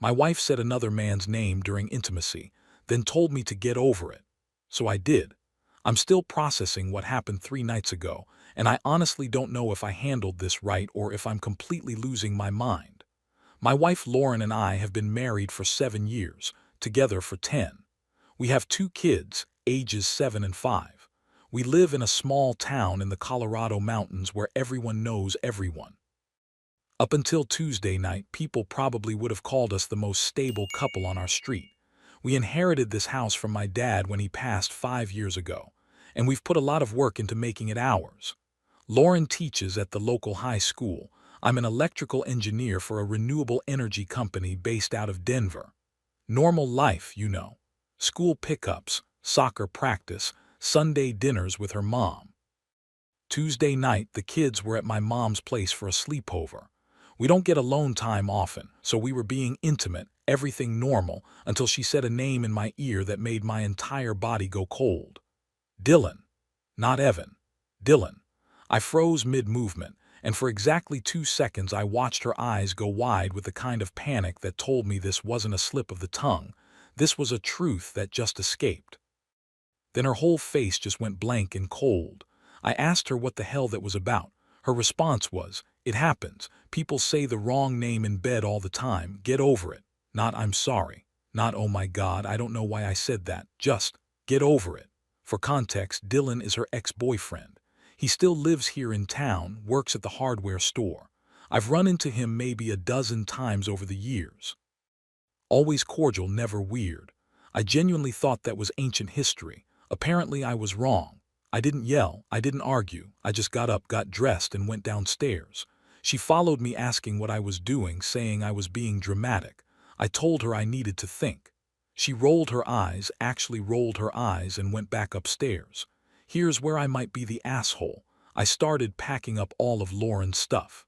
My wife said another man's name during intimacy, then told me to get over it. So I did. I'm still processing what happened 3 nights ago, and I honestly don't know if I handled this right or if I'm completely losing my mind. My wife Lauren and I have been married for 7 years, together for 10. We have 2 kids, ages 7 and 5. We live in a small town in the Colorado mountains where everyone knows everyone. Up until Tuesday night, people probably would have called us the most stable couple on our street. We inherited this house from my dad when he passed 5 years ago, and we've put a lot of work into making it ours. Lauren teaches at the local high school. I'm an electrical engineer for a renewable energy company based out of Denver. Normal life, you know. School pickups, soccer practice, Sunday dinners with her mom. Tuesday night, the kids were at my mom's place for a sleepover. We don't get alone time often, so we were being intimate, everything normal, until she said a name in my ear that made my entire body go cold. Dylan. Not Evan. Dylan. I froze mid-movement, and for exactly 2 seconds I watched her eyes go wide with the kind of panic that told me this wasn't a slip of the tongue. This was a truth that just escaped. Then her whole face just went blank and cold. I asked her what the hell that was about. Her response was, "It happens. People say the wrong name in bed all the time. Get over it." Not "I'm sorry." Not "oh my God, I don't know why I said that." Just, "Get over it." For context, Dylan is her ex-boyfriend. He still lives here in town, works at the hardware store. I've run into him maybe a dozen times over the years. Always cordial, never weird. I genuinely thought that was ancient history. Apparently I was wrong. I didn't yell, I didn't argue, I just got up, got dressed, and went downstairs. She followed me asking what I was doing, saying I was being dramatic. I told her I needed to think. She rolled her eyes, actually rolled her eyes, and went back upstairs. Here's where I might be the asshole. I started packing up all of Lauren's stuff.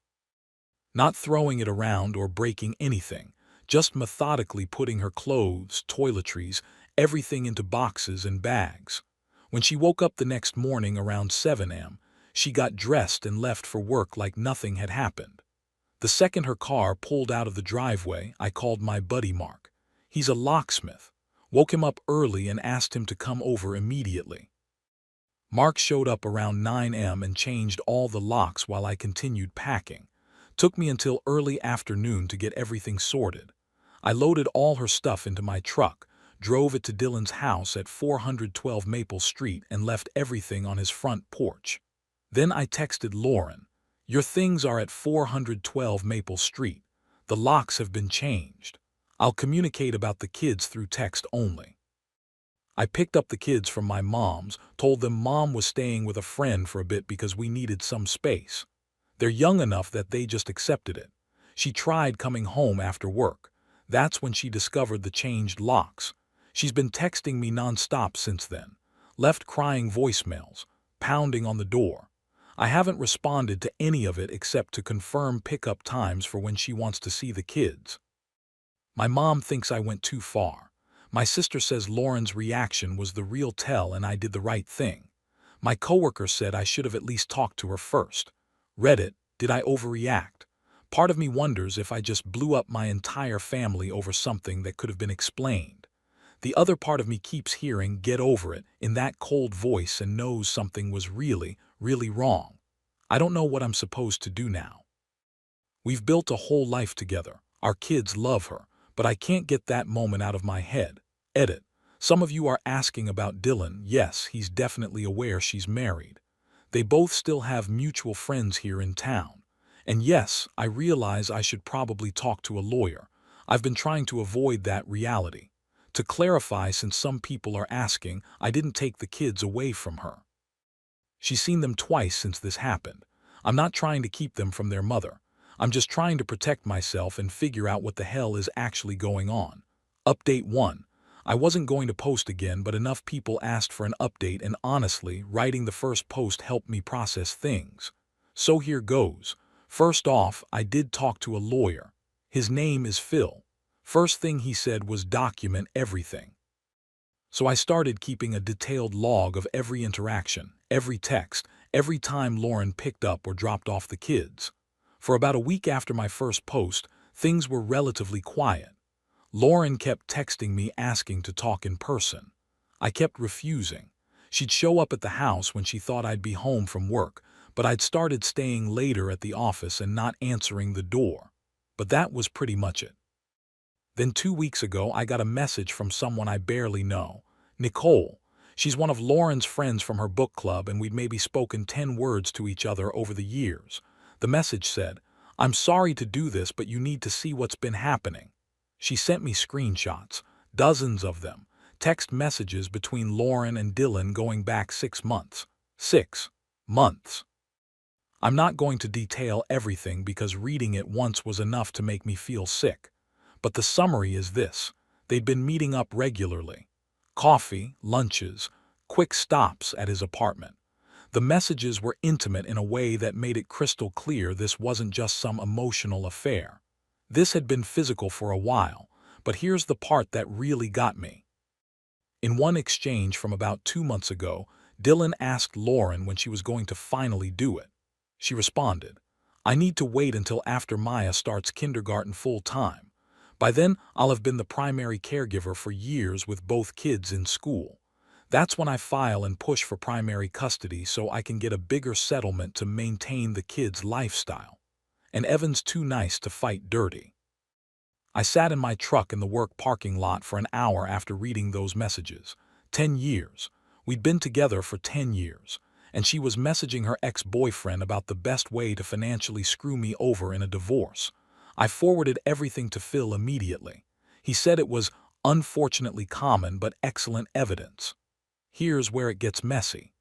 Not throwing it around or breaking anything, just methodically putting her clothes, toiletries, everything into boxes and bags. When she woke up the next morning around 7 a.m., she got dressed and left for work like nothing had happened. The second her car pulled out of the driveway, I called my buddy Mark. He's a locksmith. Woke him up early and asked him to come over immediately. Mark showed up around 9 a.m. and changed all the locks while I continued packing. Took me until early afternoon to get everything sorted. I loaded all her stuff into my truck, drove it to Dylan's house at 412 Maple Street, and left everything on his front porch. Then I texted Lauren, "Your things are at 412 Maple Street. The locks have been changed. I'll communicate about the kids through text only." I picked up the kids from my mom's, told them Mom was staying with a friend for a bit because we needed some space. They're young enough that they just accepted it. She tried coming home after work. That's when she discovered the changed locks. She's been texting me nonstop since then. Left crying voicemails, pounding on the door. I haven't responded to any of it except to confirm pickup times for when she wants to see the kids. My mom thinks I went too far. My sister says Lauren's reaction was the real tell and I did the right thing. My coworker said I should have at least talked to her first. Reddit, did I overreact? Part of me wonders if I just blew up my entire family over something that could have been explained. The other part of me keeps hearing "get over it" in that cold voice and knows something was really, really wrong. I don't know what I'm supposed to do now. We've built a whole life together. Our kids love her, but I can't get that moment out of my head. Edit. Some of you are asking about Dylan. Yes, he's definitely aware she's married. They both still have mutual friends here in town. And yes, I realize I should probably talk to a lawyer. I've been trying to avoid that reality. To clarify, since some people are asking, I didn't take the kids away from her. She's seen them twice since this happened. I'm not trying to keep them from their mother. I'm just trying to protect myself and figure out what the hell is actually going on. Update 1. I wasn't going to post again, but enough people asked for an update, and honestly, writing the first post helped me process things. So here goes. First off, I did talk to a lawyer. His name is Phil. First thing he said was document everything. So I started keeping a detailed log of every interaction, every text, every time Lauren picked up or dropped off the kids. For about a week after my first post, things were relatively quiet. Lauren kept texting me asking to talk in person. I kept refusing. She'd show up at the house when she thought I'd be home from work, but I'd started staying later at the office and not answering the door. But that was pretty much it. Then 2 weeks ago, I got a message from someone I barely know. Nicole. She's one of Lauren's friends from her book club, and we'd maybe spoken 10 words to each other over the years. The message said, "I'm sorry to do this, but you need to see what's been happening." She sent me screenshots, dozens of them, text messages between Lauren and Dylan going back 6 months. 6 months. I'm not going to detail everything because reading it once was enough to make me feel sick. But the summary is this: they'd been meeting up regularly. Coffee, lunches, quick stops at his apartment. The messages were intimate in a way that made it crystal clear this wasn't just some emotional affair. This had been physical for a while, but here's the part that really got me. In one exchange from about 2 months ago, Dylan asked Lauren when she was going to finally do it. She responded, "I need to wait until after Maya starts kindergarten full-time. By then, I'll have been the primary caregiver for years with both kids in school. That's when I file and push for primary custody so I can get a bigger settlement to maintain the kids' lifestyle. And Evan's too nice to fight dirty." I sat in my truck in the work parking lot for an hour after reading those messages. 10 years. We'd been together for 10 years. And she was messaging her ex-boyfriend about the best way to financially screw me over in a divorce. I forwarded everything to Phil immediately. He said it was unfortunately common but excellent evidence. Here's where it gets messy.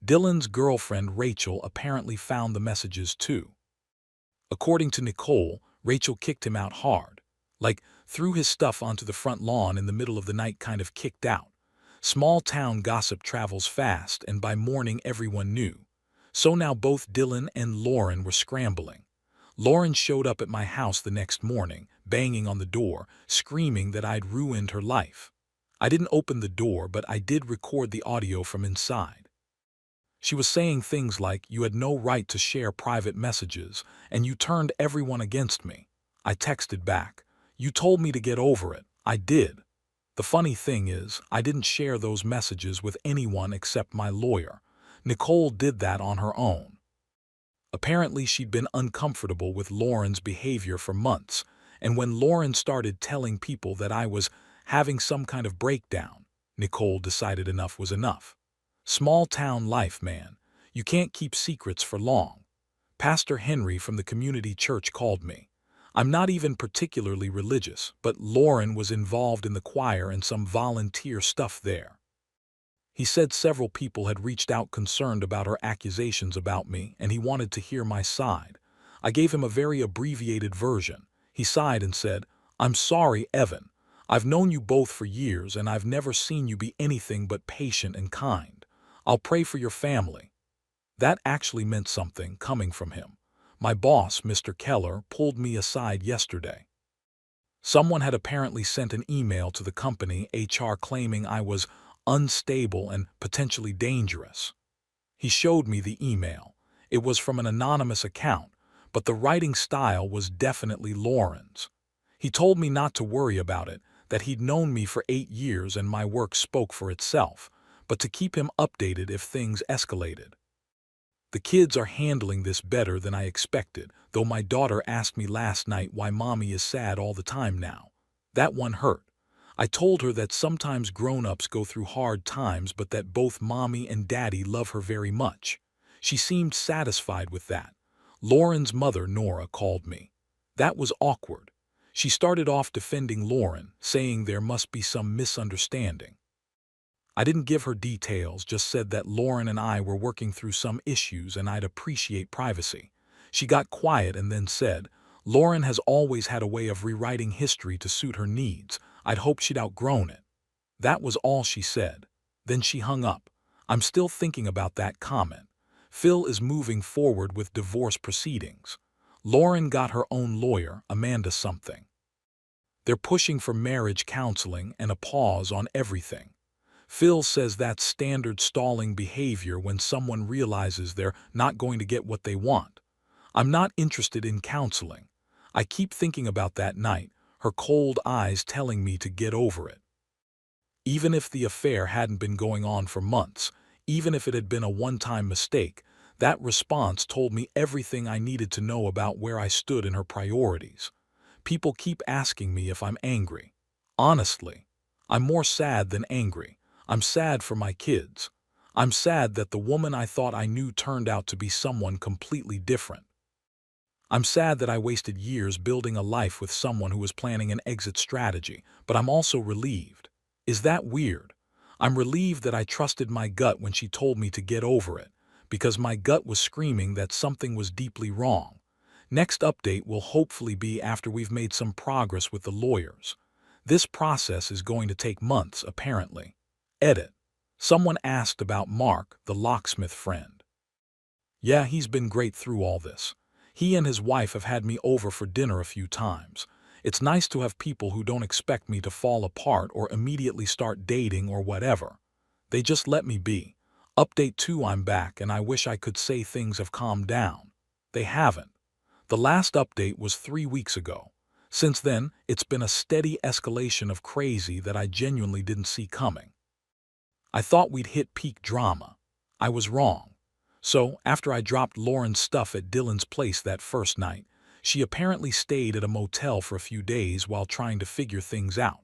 Dylan's girlfriend Rachel apparently found the messages too. According to Nicole, Rachel kicked him out hard. Like, threw his stuff onto the front lawn in the middle of the night, kind of kicked out. Small town gossip travels fast, and by morning everyone knew. So now both Dylan and Lauren were scrambling. Lauren showed up at my house the next morning, banging on the door, screaming that I'd ruined her life. I didn't open the door, but I did record the audio from inside. She was saying things like, "You had no right to share private messages, and you turned everyone against me." I texted back, "You told me to get over it. I did." The funny thing is, I didn't share those messages with anyone except my lawyer. Nicole did that on her own. Apparently, she'd been uncomfortable with Lauren's behavior for months, and when Lauren started telling people that I was having some kind of breakdown, Nicole decided enough was enough. Small town life, man. You can't keep secrets for long. Pastor Henry from the community church called me. I'm not even particularly religious, but Lauren was involved in the choir and some volunteer stuff there. He said several people had reached out concerned about her accusations about me, and he wanted to hear my side. I gave him a very abbreviated version. He sighed and said, "I'm sorry, Evan. I've known you both for years, and I've never seen you be anything but patient and kind. I'll pray for your family." That actually meant something coming from him. My boss, Mr. Keller, pulled me aside yesterday. Someone had apparently sent an email to the company HR claiming I was unstable and potentially dangerous. He showed me the email. It was from an anonymous account, but the writing style was definitely Lauren's. He told me not to worry about it, that he'd known me for 8 years and my work spoke for itself, but to keep him updated if things escalated. The kids are handling this better than I expected, though my daughter asked me last night why mommy is sad all the time now. That one hurt. I told her that sometimes grown-ups go through hard times, but that both mommy and daddy love her very much. She seemed satisfied with that. Lauren's mother, Nora, called me. That was awkward. She started off defending Lauren, saying there must be some misunderstanding. I didn't give her details, just said that Lauren and I were working through some issues and I'd appreciate privacy. She got quiet and then said, "Lauren has always had a way of rewriting history to suit her needs. I'd hoped she'd outgrown it." That was all she said. Then she hung up. I'm still thinking about that comment. Phil is moving forward with divorce proceedings. Lauren got her own lawyer, Amanda something. They're pushing for marriage counseling and a pause on everything. Phil says that's standard stalling behavior when someone realizes they're not going to get what they want. I'm not interested in counseling. I keep thinking about that night, her cold eyes telling me to get over it. Even if the affair hadn't been going on for months, even if it had been a one-time mistake, that response told me everything I needed to know about where I stood in her priorities. People keep asking me if I'm angry. Honestly, I'm more sad than angry. I'm sad for my kids. I'm sad that the woman I thought I knew turned out to be someone completely different. I'm sad that I wasted years building a life with someone who was planning an exit strategy, but I'm also relieved. Is that weird? I'm relieved that I trusted my gut when she told me to get over it, because my gut was screaming that something was deeply wrong. Next update will hopefully be after we've made some progress with the lawyers. This process is going to take months, apparently. Edit. Someone asked about Mark, the locksmith friend. Yeah, he's been great through all this. He and his wife have had me over for dinner a few times. It's nice to have people who don't expect me to fall apart or immediately start dating or whatever. They just let me be. Update 2, I'm back, and I wish I could say things have calmed down. They haven't. The last update was 3 weeks ago. Since then, it's been a steady escalation of crazy that I genuinely didn't see coming. I thought we'd hit peak drama. I was wrong. So, after I dropped Lauren's stuff at Dylan's place that first night, she apparently stayed at a motel for a few days while trying to figure things out.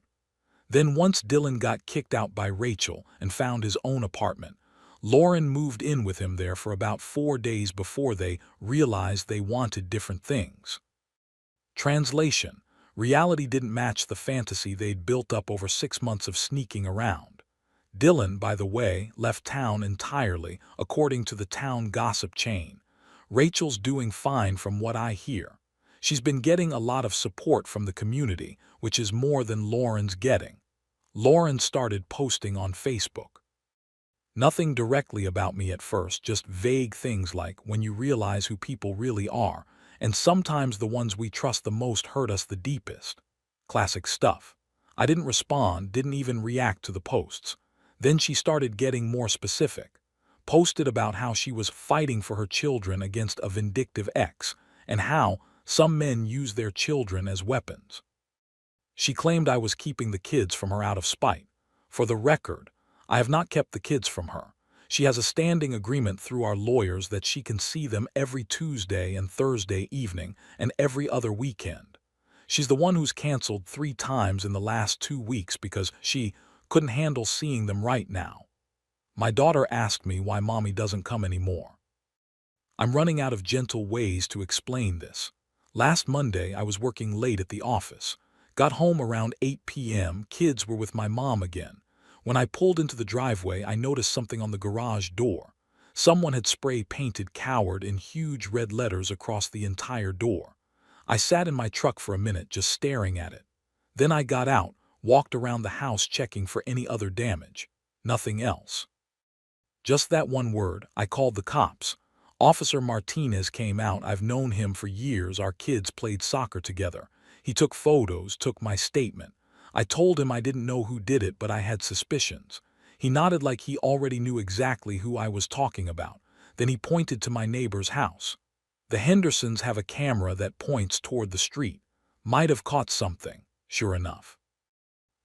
Then once Dylan got kicked out by Rachel and found his own apartment, Lauren moved in with him there for about 4 days before they realized they wanted different things. Translation: reality didn't match the fantasy they'd built up over 6 months of sneaking around. Dylan, by the way, left town entirely, according to the town gossip chain. Rachel's doing fine from what I hear. She's been getting a lot of support from the community, which is more than Lauren's getting. Lauren started posting on Facebook. Nothing directly about me at first, just vague things like when you realize who people really are, and sometimes the ones we trust the most hurt us the deepest. Classic stuff. I didn't respond, didn't even react to the posts. Then she started getting more specific. Posted about how she was fighting for her children against a vindictive ex, and how some men use their children as weapons. She claimed I was keeping the kids from her out of spite. For the record, I have not kept the kids from her. She has a standing agreement through our lawyers that she can see them every Tuesday and Thursday evening and every other weekend. She's the one who's canceled 3 times in the last 2 weeks because she couldn't handle seeing them right now. My daughter asked me why mommy doesn't come anymore. I'm running out of gentle ways to explain this. Last Monday, I was working late at the office. Got home around 8 p.m., kids were with my mom again. When I pulled into the driveway, I noticed something on the garage door. Someone had spray-painted "Coward" in huge red letters across the entire door. I sat in my truck for a minute just staring at it. Then I got out, walked around the house checking for any other damage. Nothing else. Just that one word. I called the cops. Officer Martinez came out. I've known him for years. Our kids played soccer together. He took photos, took my statement. I told him I didn't know who did it, but I had suspicions. He nodded like he already knew exactly who I was talking about. Then he pointed to my neighbor's house. The Hendersons have a camera that points toward the street. Might have caught something, sure enough.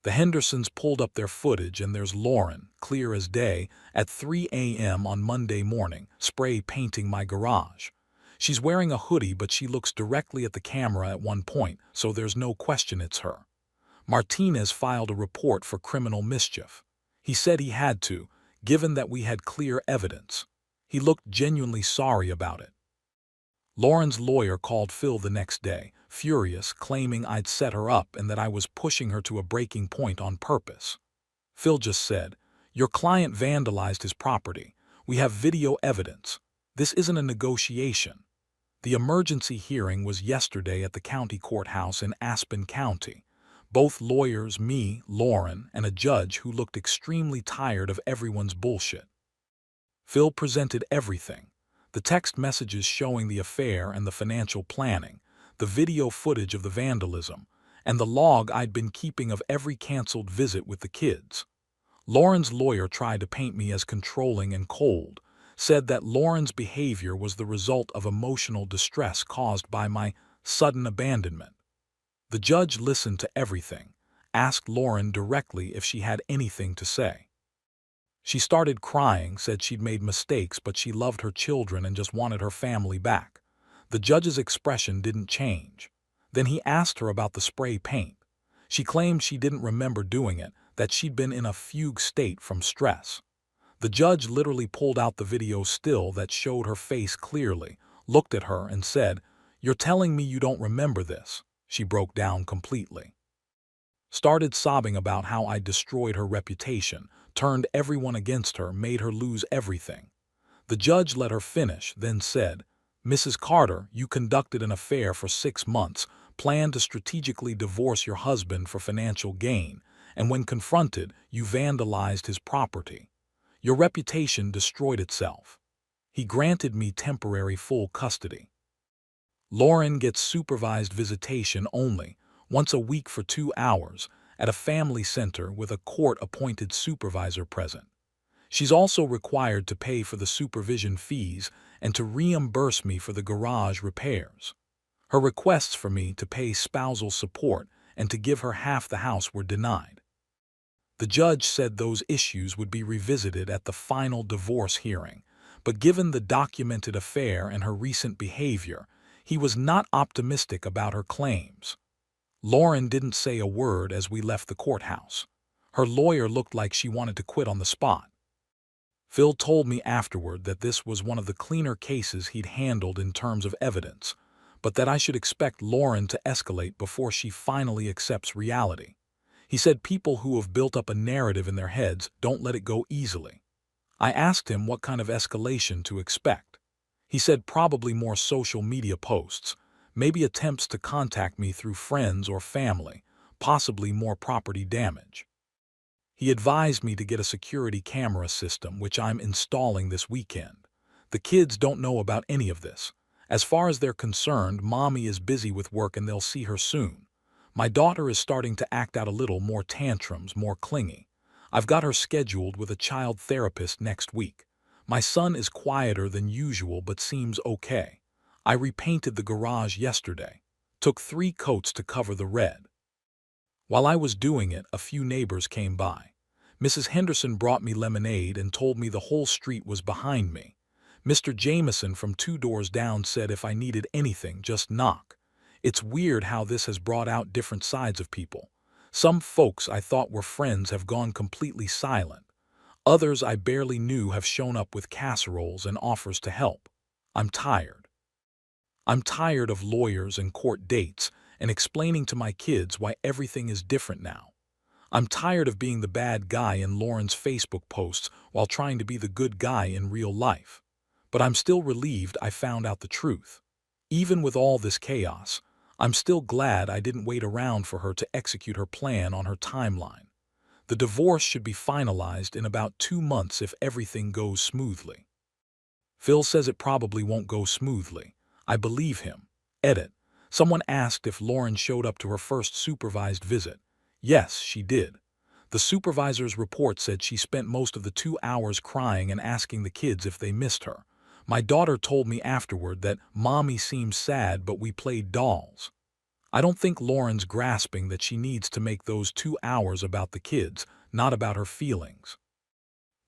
The Hendersons pulled up their footage and there's Lauren, clear as day, at 3 a.m. on Monday morning, spray painting my garage. She's wearing a hoodie, but she looks directly at the camera at one point, so there's no question it's her. Martinez filed a report for criminal mischief. He said he had to, given that we had clear evidence. He looked genuinely sorry about it. Lauren's lawyer called Phil the next day, furious, claiming I'd set her up and that I was pushing her to a breaking point on purpose. Phil just said, "Your client vandalized his property. We have video evidence. This isn't a negotiation." The emergency hearing was yesterday at the county courthouse in Aspen County. Both lawyers, me, Lauren, and a judge who looked extremely tired of everyone's bullshit. Phil presented everything. The text messages showing the affair and the financial planning, the video footage of the vandalism, and the log I'd been keeping of every canceled visit with the kids. Lauren's lawyer tried to paint me as controlling and cold, said that Lauren's behavior was the result of emotional distress caused by my sudden abandonment. The judge listened to everything, asked Lauren directly if she had anything to say. She started crying, said she'd made mistakes but she loved her children and just wanted her family back. The judge's expression didn't change. Then he asked her about the spray paint. She claimed she didn't remember doing it, that she'd been in a fugue state from stress. The judge literally pulled out the video still that showed her face clearly, looked at her and said, "You're telling me you don't remember this?" She broke down completely. Started sobbing about how I destroyed her reputation, turned everyone against her, made her lose everything. The judge let her finish, then said, "Mrs. Carter, you conducted an affair for 6 months, planned to strategically divorce your husband for financial gain, and when confronted, you vandalized his property. Your reputation destroyed itself. He granted me temporary full custody. Lauren gets supervised visitation only, once a week for 2 hours, at a family center with a court-appointed supervisor present. She's also required to pay for the supervision fees and to reimburse me for the garage repairs. Her requests for me to pay spousal support and to give her half the house were denied." The judge said those issues would be revisited at the final divorce hearing, but given the documented affair and her recent behavior, he was not optimistic about her claims. Lauren didn't say a word as we left the courthouse. Her lawyer looked like she wanted to quit on the spot. Phil told me afterward that this was one of the cleaner cases he'd handled in terms of evidence, but that I should expect Lauren to escalate before she finally accepts reality. He said people who have built up a narrative in their heads don't let it go easily. I asked him what kind of escalation to expect. He said probably more social media posts, maybe attempts to contact me through friends or family, possibly more property damage. He advised me to get a security camera system, which I'm installing this weekend. The kids don't know about any of this. As far as they're concerned, mommy is busy with work and they'll see her soon. My daughter is starting to act out a little, more tantrums, more clingy. I've got her scheduled with a child therapist next week. My son is quieter than usual but seems okay. I repainted the garage yesterday. Took 3 coats to cover the red. While I was doing it, a few neighbors came by. Mrs. Henderson brought me lemonade and told me the whole street was behind me. Mr. Jameson from 2 doors down said if I needed anything, just knock. It's weird how this has brought out different sides of people. Some folks I thought were friends have gone completely silent. Others I barely knew have shown up with casseroles and offers to help. I'm tired. I'm tired of lawyers and court dates and explaining to my kids why everything is different now. I'm tired of being the bad guy in Lauren's Facebook posts while trying to be the good guy in real life. But I'm still relieved I found out the truth. Even with all this chaos, I'm still glad I didn't wait around for her to execute her plan on her timeline. The divorce should be finalized in about 2 months if everything goes smoothly. Phil says it probably won't go smoothly. I believe him. Edit. Someone asked if Lauren showed up to her first supervised visit. Yes, she did. The supervisor's report said she spent most of the 2 hours crying and asking the kids if they missed her. My daughter told me afterward that mommy seemed sad but we played dolls. I don't think Lauren's grasping that she needs to make those 2 hours about the kids, not about her feelings.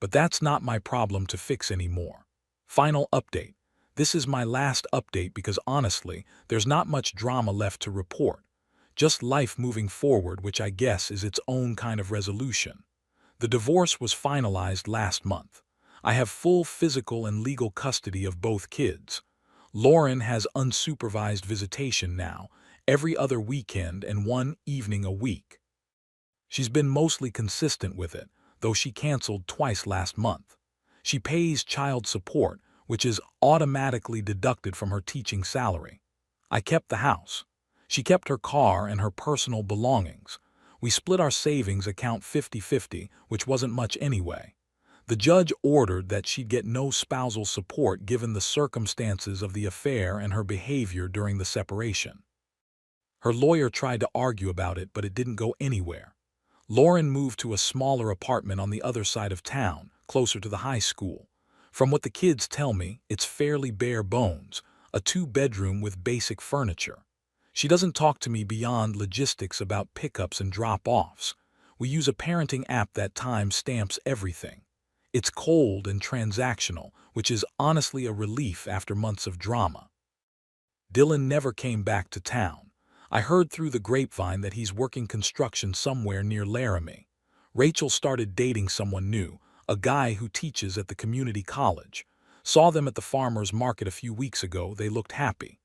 But that's not my problem to fix anymore. Final update. This is my last update because honestly, there's not much drama left to report. Just life moving forward, which I guess is its own kind of resolution. The divorce was finalized last month. I have full physical and legal custody of both kids. Lauren has unsupervised visitation now, every other weekend and 1 evening a week. She's been mostly consistent with it, though she canceled twice last month. She pays child support, which is automatically deducted from her teaching salary. I kept the house. She kept her car and her personal belongings. We split our savings account 50-50, which wasn't much anyway. The judge ordered that she'd get no spousal support given the circumstances of the affair and her behavior during the separation. Her lawyer tried to argue about it, but it didn't go anywhere. Lauren moved to a smaller apartment on the other side of town, closer to the high school. From what the kids tell me, it's fairly bare bones, a 2-bedroom with basic furniture. She doesn't talk to me beyond logistics about pickups and drop-offs. We use a parenting app that time stamps everything. It's cold and transactional, which is honestly a relief after months of drama. Dylan never came back to town. I heard through the grapevine that he's working construction somewhere near Laramie. Rachel started dating someone new, a guy who teaches at the community college. Saw them at the farmer's market a few weeks ago. They looked happy.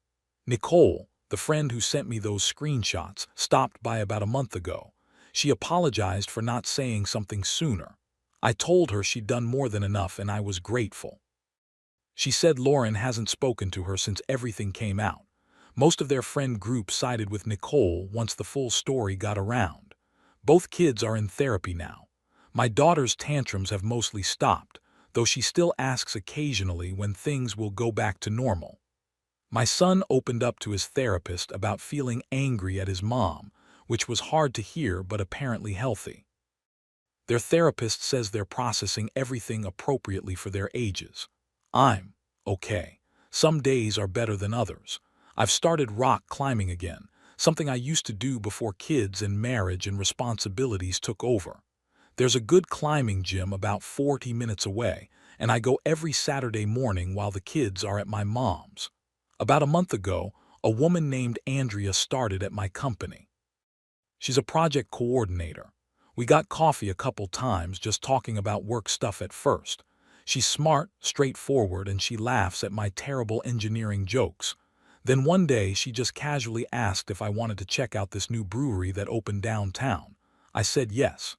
Nicole, the friend who sent me those screenshots, stopped by about a month ago. She apologized for not saying something sooner. I told her she'd done more than enough and I was grateful. She said Lauren hasn't spoken to her since everything came out. Most of their friend group sided with Nicole once the full story got around. Both kids are in therapy now. My daughter's tantrums have mostly stopped, though she still asks occasionally when things will go back to normal. My son opened up to his therapist about feeling angry at his mom, which was hard to hear but apparently healthy. Their therapist says they're processing everything appropriately for their ages. I'm okay. Some days are better than others. I've started rock climbing again, something I used to do before kids and marriage and responsibilities took over. There's a good climbing gym about 40 minutes away, and I go every Saturday morning while the kids are at my mom's. About a month ago, a woman named Andrea started at my company. She's a project coordinator. We got coffee a couple times just talking about work stuff at first. She's smart, straightforward, and she laughs at my terrible engineering jokes. Then one day she just casually asked if I wanted to check out this new brewery that opened downtown. I said yes.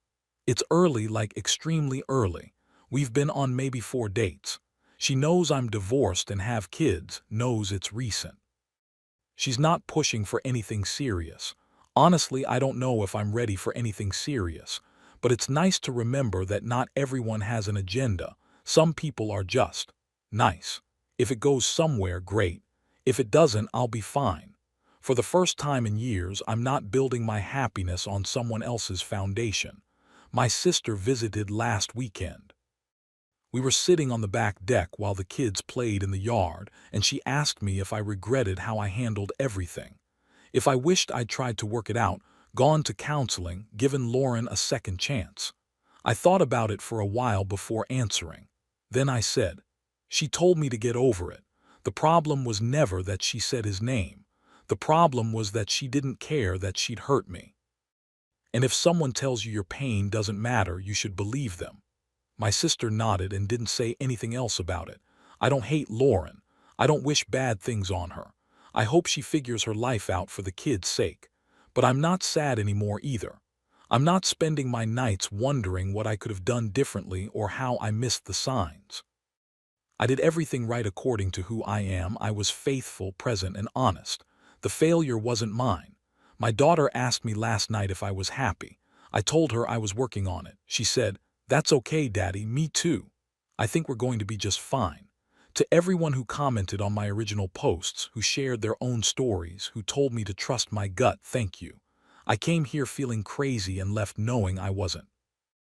It's early, like extremely early. We've been on maybe 4 dates. She knows I'm divorced and have kids, knows it's recent. She's not pushing for anything serious. Honestly, I don't know if I'm ready for anything serious, but it's nice to remember that not everyone has an agenda. Some people are just nice. If it goes somewhere, great. If it doesn't, I'll be fine. For the first time in years, I'm not building my happiness on someone else's foundation. My sister visited last weekend. We were sitting on the back deck while the kids played in the yard, and she asked me if I regretted how I handled everything. If I wished I'd tried to work it out, gone to counseling, given Lauren a second chance. I thought about it for a while before answering. Then I said, she told me to get over it. The problem was never that she said his name. The problem was that she didn't care that she'd hurt me. And if someone tells you your pain doesn't matter, you should believe them. My sister nodded and didn't say anything else about it. I don't hate Lauren. I don't wish bad things on her. I hope she figures her life out for the kids' sake. But I'm not sad anymore either. I'm not spending my nights wondering what I could have done differently or how I missed the signs. I did everything right according to who I am. I was faithful, present, and honest. The failure wasn't mine. My daughter asked me last night if I was happy. I told her I was working on it. She said, "That's okay, Daddy, me too. I think we're going to be just fine." To everyone who commented on my original posts, who shared their own stories, who told me to trust my gut, thank you. I came here feeling crazy and left knowing I wasn't.